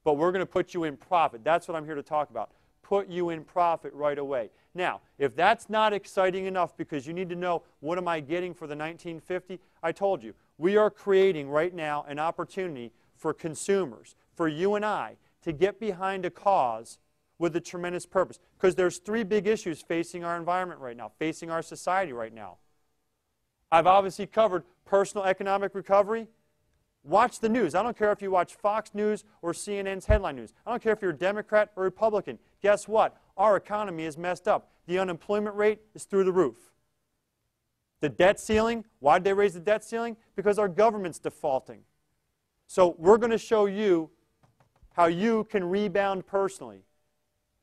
but we're going to put you in profit. That's what I'm here to talk about. Put you in profit right away. Now, if that's not exciting enough because you need to know what am I getting for the 1950, I told you, we are creating right now an opportunity for consumers, for you and I, to get behind a cause with a tremendous purpose. Because there's three big issues facing our environment right now, facing our society right now. I've obviously covered personal economic recovery. Watch the news. I don't care if you watch Fox News or CNN's headline news. I don't care if you're a Democrat or Republican. Guess what? Our economy is messed up. The unemployment rate is through the roof. The debt ceiling, why did they raise the debt ceiling? Because our government's defaulting. So we're going to show you how you can rebound personally.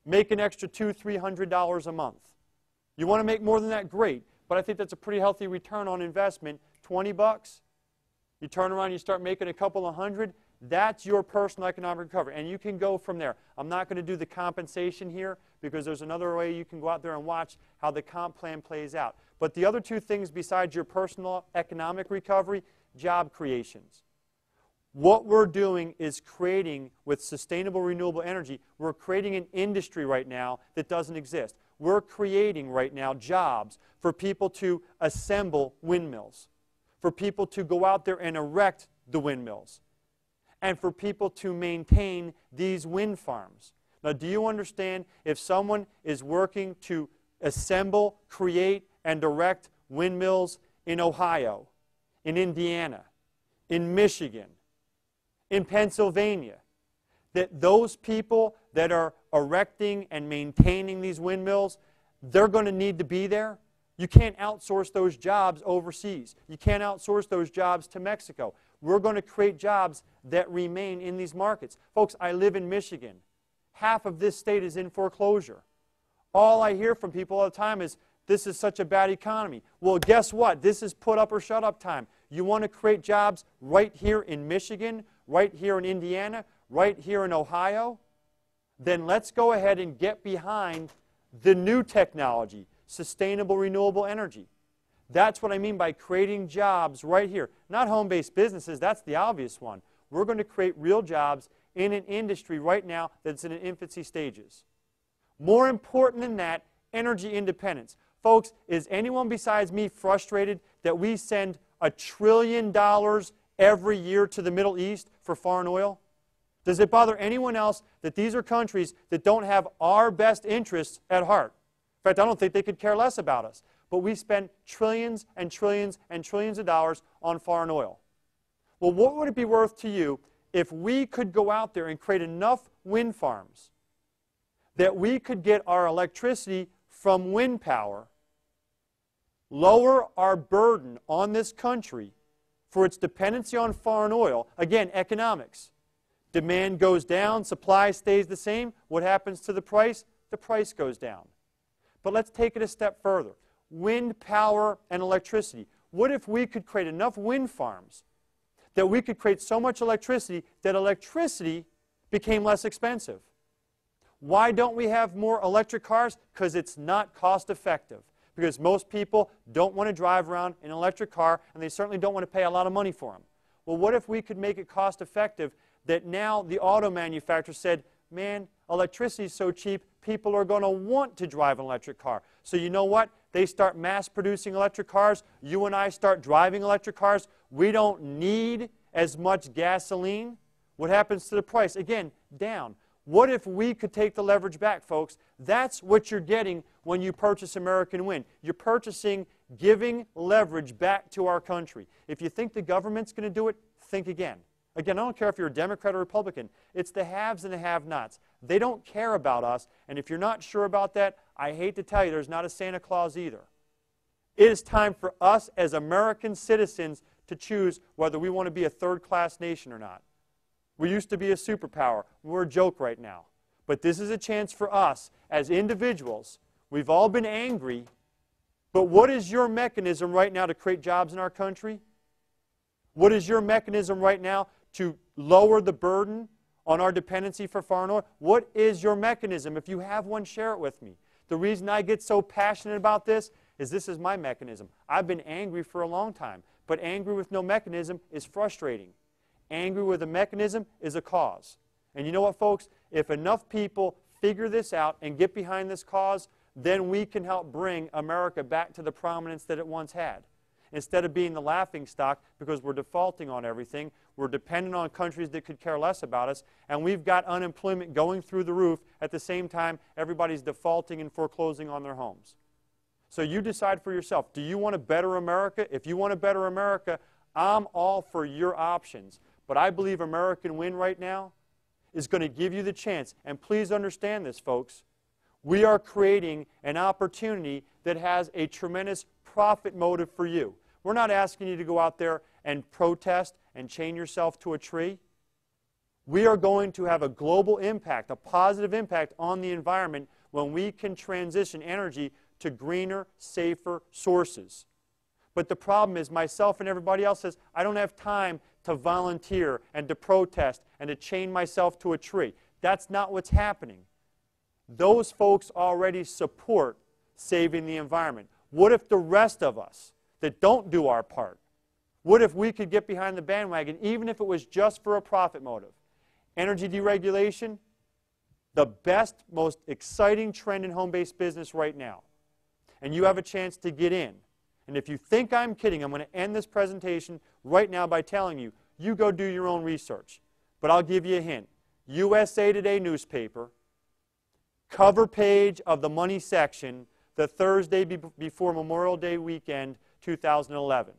Make an extra $200, $300 a month. You want to make more than that? Great. But I think that's a pretty healthy return on investment. 20 bucks. You turn around and you start making a couple of hundred. That's your personal economic recovery. And you can go from there. I'm not going to do the compensation here because there's another way you can go out there and watch how the comp plan plays out. But the other two things besides your personal economic recovery, job creations. What we're doing is creating, with sustainable renewable energy, we're creating an industry right now that doesn't exist. We're creating right now jobs for people to assemble windmills, for people to go out there and erect the windmills, and for people to maintain these wind farms. Now, do you understand if someone is working to assemble, create, and erect windmills in Ohio, in Indiana, in Michigan, in Pennsylvania, that those people that are erecting and maintaining these windmills, they're going to need to be there? You can't outsource those jobs overseas. You can't outsource those jobs to Mexico. We're going to create jobs that remain in these markets. Folks, I live in Michigan. Half of this state is in foreclosure. All I hear from people all the time is, this is such a bad economy. Well, guess what? This is put up or shut up time. You want to create jobs right here in Michigan, right here in Indiana, right here in Ohio? Then let's go ahead and get behind the new technology, sustainable renewable energy. That's what I mean by creating jobs right here. Not home-based businesses, that's the obvious one. We're going to create real jobs in an industry right now that's in its infancy stages. More important than that, energy independence. Folks, is anyone besides me frustrated that we send $1 trillion every year to the Middle East for foreign oil? Does it bother anyone else that these are countries that don't have our best interests at heart? In fact, I don't think they could care less about us. But we spend trillions and trillions and trillions of dollars on foreign oil. Well, what would it be worth to you if we could go out there and create enough wind farms that we could get our electricity from wind power, lower our burden on this country for its dependency on foreign oil? Again, economics. Demand goes down, supply stays the same. What happens to the price? The price goes down. But let's take it a step further. Wind power and electricity. What if we could create enough wind farms that we could create so much electricity that electricity became less expensive? Why don't we have more electric cars? Because it's not cost effective. Because most people don't want to drive around in an electric car, and they certainly don't want to pay a lot of money for them. Well, what if we could make it cost effective that now the auto manufacturer said, man, electricity is so cheap, people are going to want to drive an electric car. So you know what? They start mass producing electric cars. You and I start driving electric cars. We don't need as much gasoline. What happens to the price? Again, down. What if we could take the leverage back, folks? That's what you're getting when you purchase American Wind. You're purchasing, giving leverage back to our country. If you think the government's going to do it, think again. Again, I don't care if you're a Democrat or Republican. It's the haves and the have-nots. They don't care about us, and if you're not sure about that, I hate to tell you, there's not a Santa Claus either. It is time for us as American citizens to choose whether we want to be a third-class nation or not. We used to be a superpower. We're a joke right now. But this is a chance for us as individuals. We've all been angry, but what is your mechanism right now to create jobs in our country? What is your mechanism right now to lower the burden on our dependency for foreign oil? What is your mechanism? If you have one, share it with me. The reason I get so passionate about this is my mechanism. I've been angry for a long time, but angry with no mechanism is frustrating. Angry with a mechanism is a cause. And you know what, folks? If enough people figure this out and get behind this cause, then we can help bring America back to the prominence that it once had. Instead of being the laughingstock because we're defaulting on everything, we're dependent on countries that could care less about us, and we've got unemployment going through the roof at the same time everybody's defaulting and foreclosing on their homes. So you decide for yourself, do you want a better America? If you want a better America, I'm all for your options. But I believe American Win right now is going to give you the chance. And please understand this, folks. We are creating an opportunity that has a tremendous profit motive for you. We're not asking you to go out there and protest and chain yourself to a tree. We are going to have a global impact, a positive impact on the environment when we can transition energy to greener, safer sources. But the problem is myself and everybody else says, I don't have time to volunteer and to protest and to chain myself to a tree. That's not what's happening. Those folks already support saving the environment. What if the rest of us that don't do our part, what if we could get behind the bandwagon, even if it was just for a profit motive? Energy deregulation, the best, most exciting trend in home-based business right now. And you have a chance to get in. And if you think I'm kidding, I'm going to end this presentation right now by telling you, you go do your own research. But I'll give you a hint. USA Today newspaper, cover page of the money section, the Thursday before Memorial Day weekend, 2011.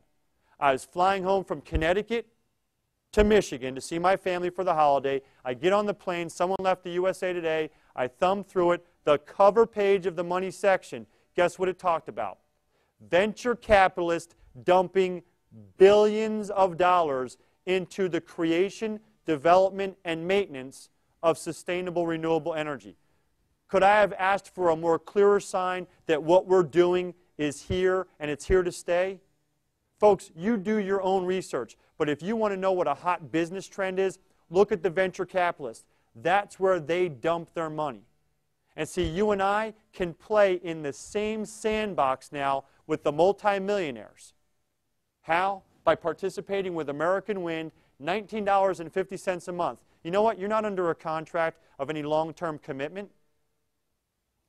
I was flying home from Connecticut to Michigan to see my family for the holiday. I get on the plane, someone left the USA Today, I thumb through it, the cover page of the money section, guess what it talked about? Venture capitalists dumping billions of dollars into the creation, development, and maintenance of sustainable renewable energy. Could I have asked for a more clearer sign that what we're doing is here and it's here to stay? Folks, you do your own research, but if you want to know what a hot business trend is, look at the venture capitalists. That's where they dump their money. And see, you and I can play in the same sandbox now with the multimillionaires. How? By participating with American Wind, $19.50 a month. You know what? You're not under a contract of any long-term commitment.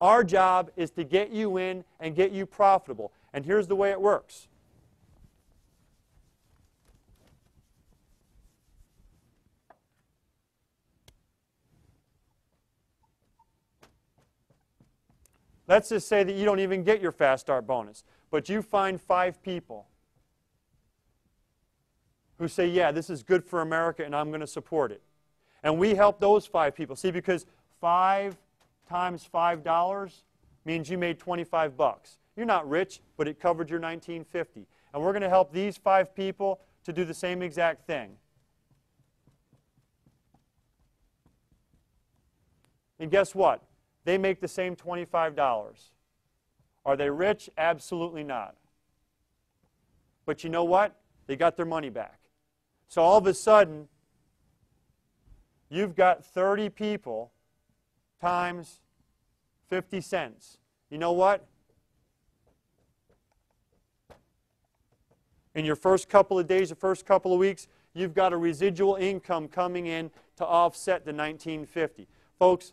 Our job is to get you in and get you profitable. And here's the way it works. Let's just say that you don't even get your Fast Start bonus, but you find 5 people who say, yeah, this is good for America and I'm going to support it. And we help those 5 people. See, because 5 times $5 means you made 25 bucks. You're not rich, but it covered your $19.50. And we're going to help these 5 people to do the same exact thing. And guess what? They make the same $25. Are they rich? Absolutely not. But you know what? They got their money back. So all of a sudden, you've got 30 people times 50 cents. You know what? In your first couple of days, your first couple of weeks, you've got a residual income coming in to offset the $19.50. Folks,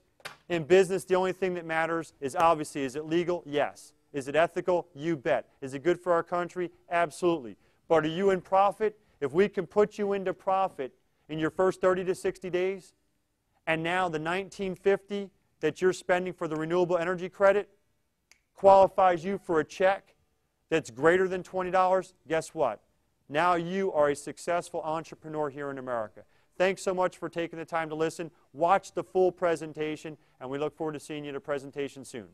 in business, the only thing that matters is obviously, is it legal? Yes. Is it ethical? You bet. Is it good for our country? Absolutely. But are you in profit? If we can put you into profit in your first 30 to 60 days, and now the $19.50 that you're spending for the renewable energy credit qualifies you for a check that's greater than $20, guess what? Now you are a successful entrepreneur here in America. Thanks so much for taking the time to listen. Watch the full presentation, and we look forward to seeing you at a presentation soon.